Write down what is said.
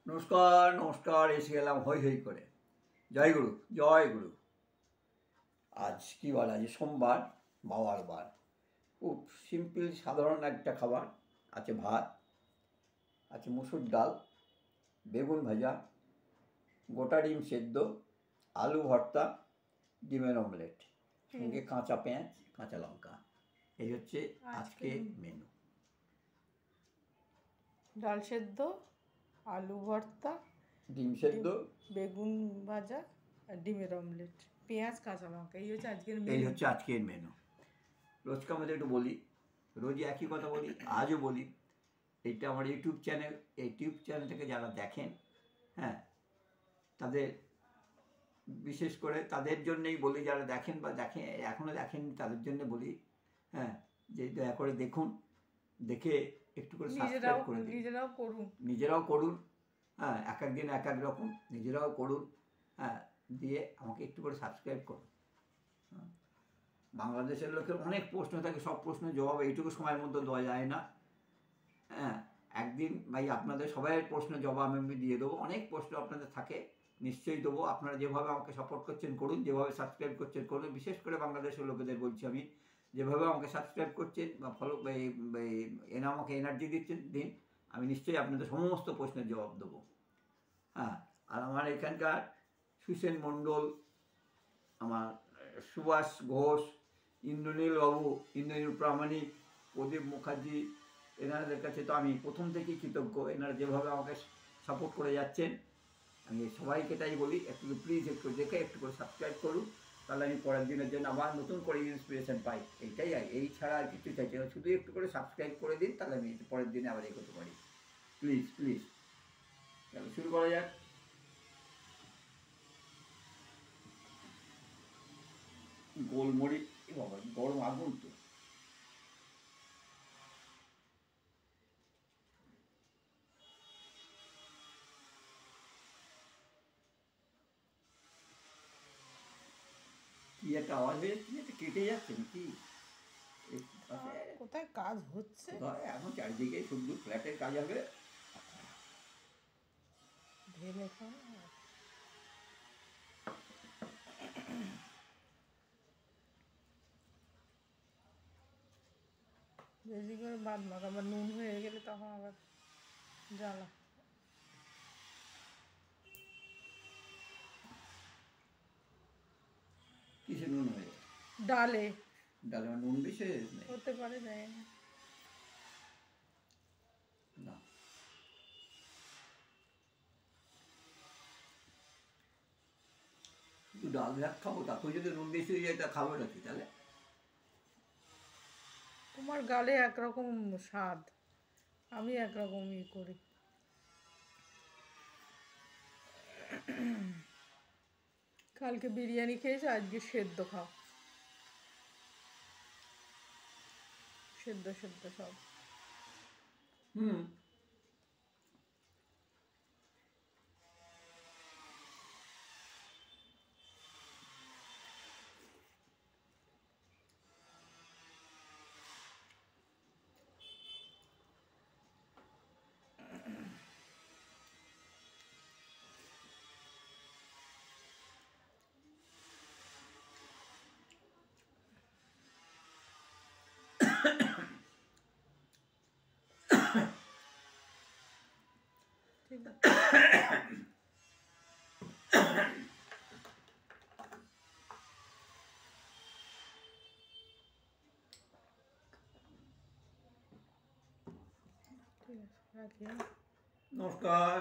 নমস্কার নমস্কার, এসে গেলাম হই হই করে। জয় গুরু, জয় গুরু। আজ কী বার? আজ সোমবার, বাবার বার। খুব সিম্পল সাধারণ একটা খাবার। আছে ভাত, আছে মুসুর ডাল, বেগুন ভাজা, গোটা ডিম সেদ্ধ, আলু ভর্তা, ডিমের অমলেট, সঙ্গে কাঁচা পেঁয়াজ, কাঁচা লঙ্কা। এই হচ্ছে আজকে মেনু। ডাল সেদ্ধ, আলু ভর্তা, ডিম সেদ্ধ, বেগুন ভাজা আর ডিমের অমলেট, পেঁয়াজ কাঁচা লঙ্কা। এই হচ্ছে আজকের এই হচ্ছে আজকের মেনু। রোজকার মধ্যে একটু বলি, রোজই একই কথা বলি, আজও বলি। এইটা আমার ইউটিউব চ্যানেল। এই ইউটিউব চ্যানেলটাকে যারা দেখেন, হ্যাঁ, তাদের বিশেষ করে তাদের জন্যেই বলি, যারা দেখেন বা এখনও দেখেননি তাদের জন্য বলি, হ্যাঁ, যে দয়া করে দেখুন, দেখে একটু করে সাবস্ক্রাইব করে দিন। নিজেরাও করুন, হ্যাঁ, এক এক দিন এক এক রকম, নিজেরাও করুন, হ্যাঁ, দিয়ে আমাকে একটু করে সাবস্ক্রাইব করুন। বাংলাদেশের লোকের অনেক প্রশ্ন থাকে, সব প্রশ্নের জবাব এইটুকু সময়ের মধ্যে দেওয়া যায় না। হ্যাঁ, একদিন ভাই আপনাদের সবাই প্রশ্নের জবাব আমি দিয়ে দেবো। অনেক প্রশ্ন আপনাদের থাকে, নিশ্চয়ই দেবো। আপনারা যেভাবে আমাকে সাপোর্ট করছেন করুন, যেভাবে সাবস্ক্রাইব করছেন করুন। বিশেষ করে বাংলাদেশের লোকেদের বলছি আমি, যেভাবে আমাকে সাবস্ক্রাইব করছেন বা ফলো আমাকে এনার্জি দিচ্ছেন দিন, আমি নিশ্চয়ই আপনাদের সমস্ত প্রশ্নের জবাব দেবো। হ্যাঁ, আর আমার এখানকার সুসেন মণ্ডল, আমার সুভাষ ঘোষ, ইন্দ্রনীল বাবু, ইন্দ্রনীল প্রামাণিক, প্রদীপ মুখার্জি, এনাদের কাছে তো আমি প্রথম থেকেই কৃতজ্ঞ। এনারা যেভাবে আমাকে সাপোর্ট করে যাচ্ছেন, আমি সবাইকে তাই বলি, একটু প্লিজ একটু দেখে একটু করে সাবস্ক্রাইব করুন, তাহলে আমি পরের দিনের জন্য আবার নতুন করে ইন্সপিরেশন পাই। এইটাই, এই ছাড়া আর কিছু চাইছি না। শুধু একটু করে সাবস্ক্রাইব করে দিন, তাহলে আমি পরের দিনে আবার এগোতে পারি। প্লিজ প্লিজ, তাহলে শুরু করা যাক। গোলমরিচ, বাবা গরম আগুন তো। কি একটা আওয়াজ হয়ে যাচ্ছে, এটা কেটে যাচ্ছে নাকি? কোথায় কাজ হচ্ছে? এখন চারিদিকে শুধু ফ্ল্যাটের কাজ হবে। ঢেলে খাওয়া বেশি করে বাদ মাখ, আবার নুন হয়ে গেলে তখন আবার জ্বালা। কিসে নুন হয়ে? ডালে। ডালে নুন বেশি হতে পারে, যায় না। শুধু ডাল ভাত খাবো, তারপর যদি নুন বেশি হয়ে যায় তা খাবো নাকি তাহলে? তোমার গালে একরকম স্বাদ, আমি একরকমই করি। কালকে বিরিয়ানি খেয়েছো, আজকে সেদ্ধ খাও, সেদ্ধ সেদ্ধ সব। ঠিক আছে, রাখি। নমস্কার।